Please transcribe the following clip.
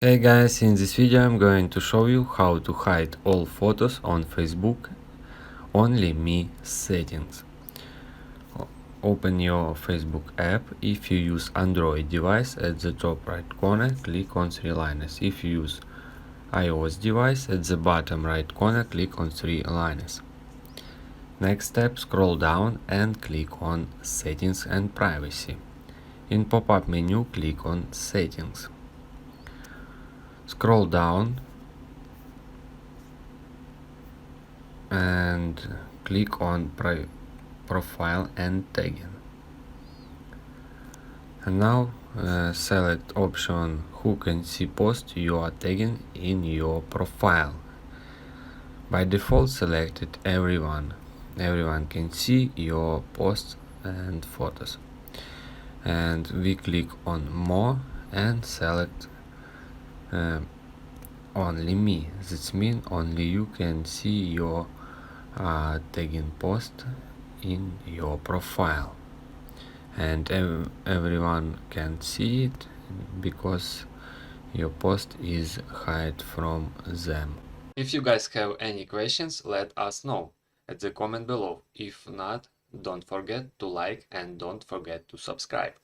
Hey guys, in this video I'm going to show you how to hide all photos on Facebook only me settings. Open your Facebook app. If you use Android device, at the top right corner click on three liners. If you use iOS device, at the bottom right corner click on three liners. Next step, scroll down and click on Settings and Privacy. In pop-up menu click on Settings. Scroll down and click on profile and tagging. And now select option who can see post you are tagging in your profile. By default selected everyone. Everyone can see your posts and photos. And we click on more and select only me. That means only you can see your tagging post in your profile, and everyone can see it because your post is hide from them. If you guys have any questions, let us know at the comment below. If not, don't forget to like and don't forget to subscribe.